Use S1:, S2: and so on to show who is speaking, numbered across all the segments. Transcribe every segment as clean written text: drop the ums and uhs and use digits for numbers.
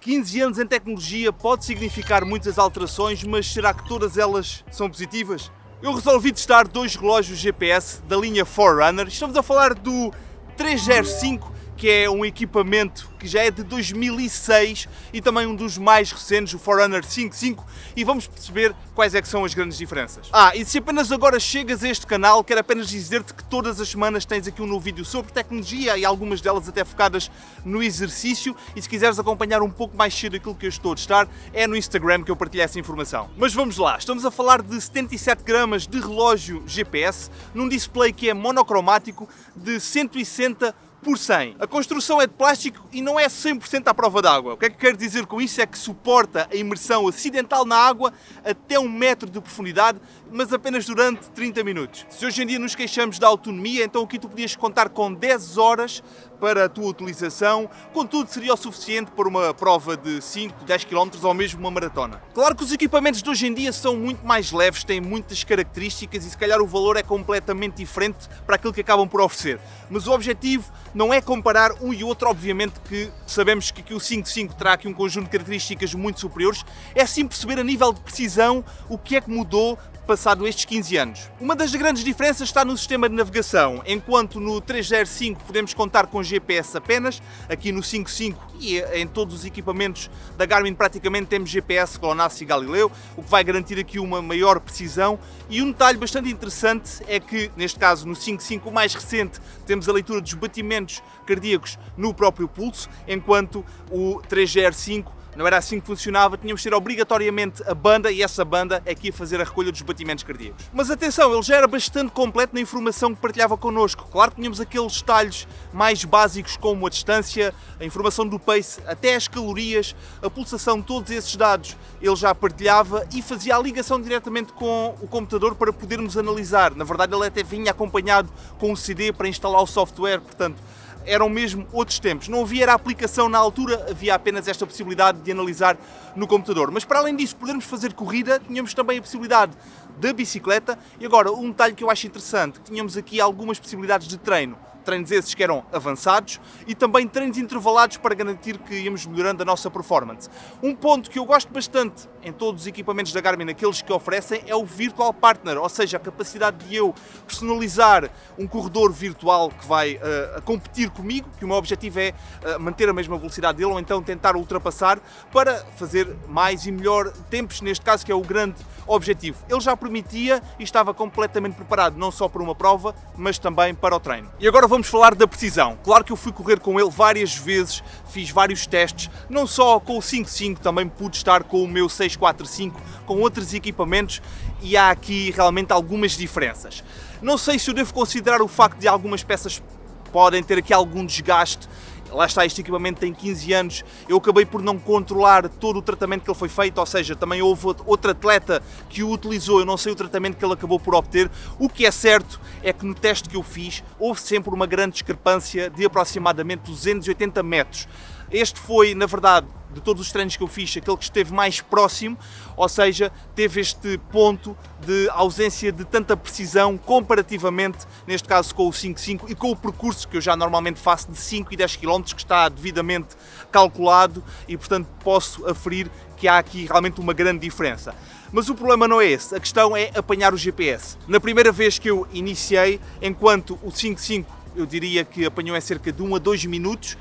S1: 15 anos em tecnologia pode significar muitas alterações, mas será que todas elas são positivas? Eu resolvi testar dois relógios GPS da linha Forerunner. Estamos a falar do 305, que é um equipamento que já é de 2006 e também um dos mais recentes, o Forerunner 55, e vamos perceber quais é que são as grandes diferenças. E se apenas agora chegas a este canal, quero apenas dizer-te que todas as semanas tens aqui um novo vídeo sobre tecnologia e algumas delas até focadas no exercício, e se quiseres acompanhar um pouco mais cedo aquilo que eu estou a testar, é no Instagram que eu partilho essa informação. Mas vamos lá, estamos a falar de 77 gramas de relógio GPS num display que é monocromático de 160 por 100. A construção é de plástico e não é 100% à prova d'água. O que é que quero dizer com isso? É que suporta a imersão acidental na água até 1 metro de profundidade, mas apenas durante 30 minutos. Se hoje em dia nos queixamos da autonomia, então aqui tu podias contar com 10 horas para a tua utilização, contudo seria o suficiente para uma prova de 5, 10 km ou mesmo uma maratona. Claro que os equipamentos de hoje em dia são muito mais leves, têm muitas características e se calhar o valor é completamente diferente para aquilo que acabam por oferecer. Mas o objetivo não é comparar um e outro, obviamente que sabemos que o 55 terá aqui um conjunto de características muito superiores, é sim perceber a nível de precisão o que é que mudou passado estes 15 anos. Uma das grandes diferenças está no sistema de navegação. Enquanto no 305 podemos contar com GPS apenas, aqui no 55 e em todos os equipamentos da Garmin praticamente temos GPS, GLONASS e Galileo, o que vai garantir aqui uma maior precisão. E um detalhe bastante interessante é que, neste caso no 55, o mais recente, temos a leitura dos batimentos cardíacos no próprio pulso, enquanto o 305 não era assim que funcionava, tínhamos de ter obrigatoriamente a banda e essa banda é que ia fazer a recolha dos batimentos cardíacos. Mas atenção, ele já era bastante completo na informação que partilhava connosco. Claro que tínhamos aqueles detalhes mais básicos como a distância, a informação do pace, até as calorias, a pulsação, todos esses dados ele já partilhava e fazia a ligação diretamente com o computador para podermos analisar. Na verdade ele até vinha acompanhado com um CD para instalar o software, portanto eram mesmo outros tempos. Não havia a aplicação na altura, havia apenas esta possibilidade de analisar no computador. Mas para além disso, podermos fazer corrida, tínhamos também a possibilidade da bicicleta. E agora, um detalhe que eu acho interessante, tínhamos aqui algumas possibilidades de treino. Treinos esses que eram avançados e também treinos intervalados para garantir que íamos melhorando a nossa performance. Um ponto que eu gosto bastante em todos os equipamentos da Garmin, aqueles que oferecem, é o Virtual Partner, ou seja, a capacidade de eu personalizar um corredor virtual que vai competir comigo, que o meu objetivo é manter a mesma velocidade dele ou então tentar ultrapassar para fazer mais e melhor tempos, neste caso que é o grande objetivo. Ele já permitia e estava completamente preparado não só para uma prova, mas também para o treino. E agora vamos falar da precisão. Claro que eu fui correr com ele várias vezes, fiz vários testes, não só com o 55, também pude estar com o meu 645, com outros equipamentos e há aqui realmente algumas diferenças. Não sei se eu devo considerar o facto de algumas peças podem ter aqui algum desgaste. Lá está, este equipamento tem 15 anos, eu acabei por não controlar todo o tratamento que ele foi feito, ou seja, também houve outro atleta que o utilizou, eu não sei o tratamento que ele acabou por obter. O que é certo é que no teste que eu fiz, houve sempre uma grande discrepância de aproximadamente 280 metros. Este foi, na verdade, de todos os treinos que eu fiz, aquele que esteve mais próximo, ou seja, teve este ponto de ausência de tanta precisão comparativamente, neste caso com o 55 e com o percurso que eu já normalmente faço de 5 e 10 km, que está devidamente calculado e, portanto, posso aferir que há aqui realmente uma grande diferença. Mas o problema não é esse, a questão é apanhar o GPS. Na primeira vez que eu iniciei, enquanto o 55 eu diria que apanhou em cerca de 1 a 2 minutos,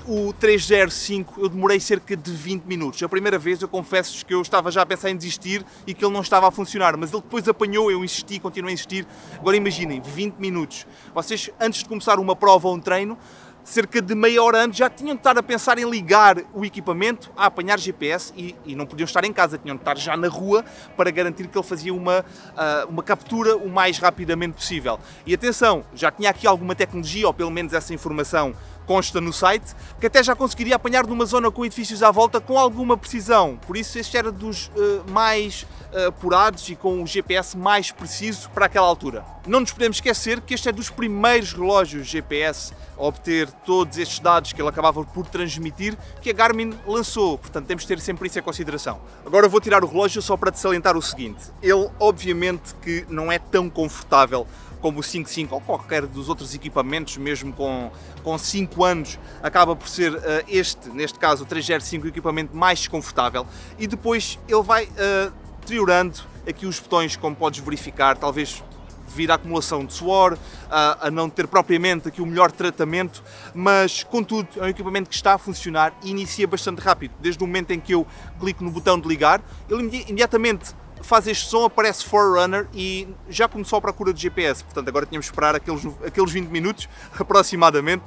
S1: o 305 eu demorei cerca de 20 minutos. A primeira vez eu confesso que eu estava já a pensar em desistir e que ele não estava a funcionar, mas ele depois apanhou, eu insisti, continuei a insistir. Agora imaginem, 20 minutos. Vocês, antes de começar uma prova ou um treino, cerca de meia hora antes já tinham de estar a pensar em ligar o equipamento, a apanhar GPS e não podiam estar em casa, tinham de estar já na rua para garantir que ele fazia uma captura o mais rapidamente possível. E atenção, já tinha aqui alguma tecnologia, ou pelo menos essa informação consta no site, que até já conseguiria apanhar numa zona com edifícios à volta com alguma precisão. Por isso este era dos mais apurados e com o GPS mais preciso para aquela altura. Não nos podemos esquecer que este é dos primeiros relógios GPS a obter todos estes dados que ele acabava por transmitir, que a Garmin lançou, portanto temos de ter sempre isso em consideração. Agora vou tirar o relógio só para te salientar o seguinte: ele obviamente que não é tão confortável como o 5.5 ou qualquer dos outros equipamentos, mesmo com 5 anos, acaba por ser neste caso o 305, o equipamento mais desconfortável. E depois ele vai deteriorando aqui os botões, como podes verificar, talvez devido à acumulação de suor, a não ter propriamente aqui o melhor tratamento, mas contudo é um equipamento que está a funcionar e inicia bastante rápido. Desde o momento em que eu clico no botão de ligar, ele imediatamente faz este som, aparece Forerunner e já começou a procura de GPS, portanto agora tínhamos de esperar aqueles 20 minutos aproximadamente,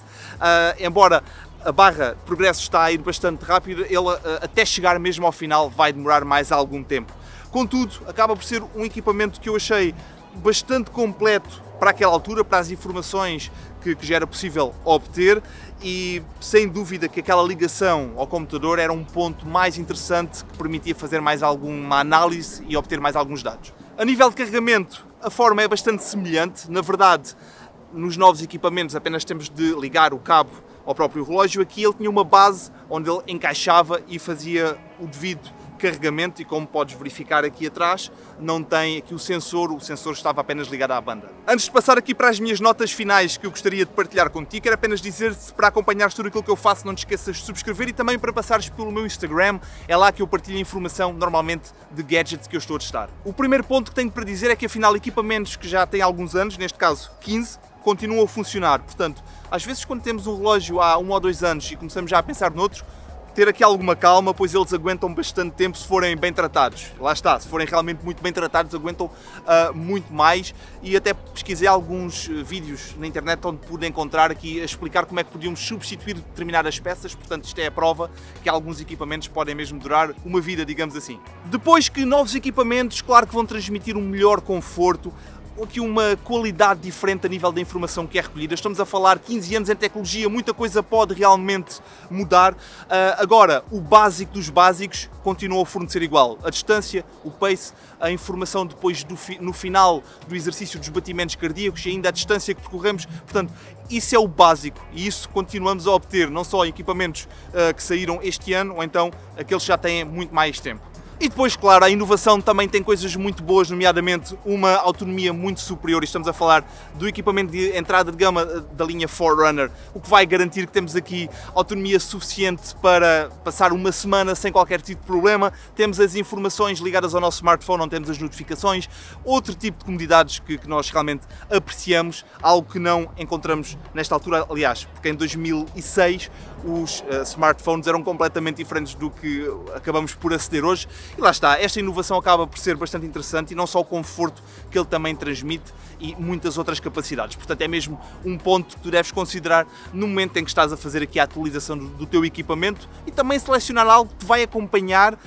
S1: embora a barra de progresso está a ir bastante rápido, ele até chegar mesmo ao final vai demorar mais algum tempo. Contudo, acaba por ser um equipamento que eu achei bastante completo para aquela altura, para as informações que já era possível obter, e sem dúvida que aquela ligação ao computador era um ponto mais interessante que permitia fazer mais alguma análise e obter mais alguns dados. A nível de carregamento, a forma é bastante semelhante. Na verdade, nos novos equipamentos apenas temos de ligar o cabo ao próprio relógio. Aqui ele tinha uma base onde ele encaixava e fazia o devido carregamento, e como podes verificar aqui atrás, não tem aqui o sensor estava apenas ligado à banda. Antes de passar aqui para as minhas notas finais que eu gostaria de partilhar contigo, quero apenas dizer-te, para acompanhares tudo aquilo que eu faço, não te esqueças de subscrever e também para passares pelo meu Instagram, é lá que eu partilho informação normalmente de gadgets que eu estou a testar. O primeiro ponto que tenho para dizer é que afinal equipamentos que já têm alguns anos, neste caso 15, continuam a funcionar. Portanto, às vezes quando temos um relógio há 1 ou 2 anos e começamos já a pensar noutros, ter aqui alguma calma, pois eles aguentam bastante tempo se forem bem tratados. Lá está, se forem realmente muito bem tratados, aguentam muito mais, e até pesquisei alguns vídeos na internet onde pude encontrar aqui a explicar como é que podíamos substituir determinadas peças, portanto isto é a prova que alguns equipamentos podem mesmo durar uma vida, digamos assim. Depois que novos equipamentos, claro que vão transmitir um melhor conforto, aqui uma qualidade diferente a nível da informação que é recolhida. Estamos a falar 15 anos em tecnologia, muita coisa pode realmente mudar. Agora, o básico dos básicos continua a fornecer igual. A distância, o pace, a informação depois no final do exercício dos batimentos cardíacos e ainda a distância que percorremos. Portanto, isso é o básico e isso continuamos a obter, não só em equipamentos que saíram este ano, ou então aqueles que já têm muito mais tempo. E depois, claro, a inovação também tem coisas muito boas, nomeadamente uma autonomia muito superior. Estamos a falar do equipamento de entrada de gama da linha Forerunner, o que vai garantir que temos aqui autonomia suficiente para passar uma semana sem qualquer tipo de problema. Temos as informações ligadas ao nosso smartphone, onde temos as notificações, outro tipo de comodidades que nós realmente apreciamos, algo que não encontramos nesta altura, aliás, porque em 2006 os smartphones eram completamente diferentes do que acabamos por aceder hoje. E lá está, esta inovação acaba por ser bastante interessante, e não só o conforto que ele também transmite e muitas outras capacidades. Portanto, é mesmo um ponto que tu deves considerar no momento em que estás a fazer aqui a atualização do teu equipamento, e também selecionar algo que te vai acompanhar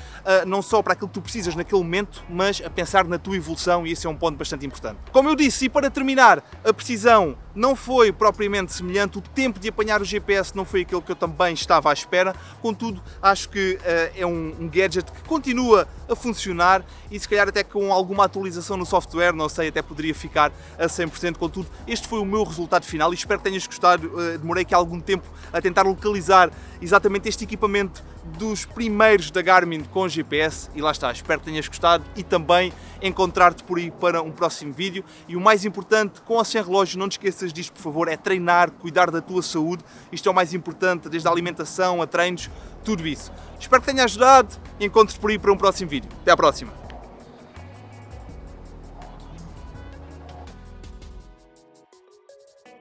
S1: não só para aquilo que tu precisas naquele momento, mas a pensar na tua evolução, e esse é um ponto bastante importante. Como eu disse, e para terminar, a precisão não foi propriamente semelhante, o tempo de apanhar o GPS não foi aquele que eu também estava à espera, contudo, acho que é um gadget que continua a funcionar, e se calhar até com alguma atualização no software, não sei, até poderia ficar a 100%, contudo, este foi o meu resultado final e espero que tenhas gostado. Demorei aqui algum tempo a tentar localizar exatamente este equipamento dos primeiros da Garmin com GPS, e lá está, espero que tenhas gostado e também encontrar-te por aí para um próximo vídeo. E o mais importante, com ou sem relógio, não te esqueças disto, por favor, é treinar, cuidar da tua saúde, isto é o mais importante, desde a alimentação a treinos, tudo isso. Espero que tenha ajudado e encontro-te por aí para um próximo vídeo. Até à próxima!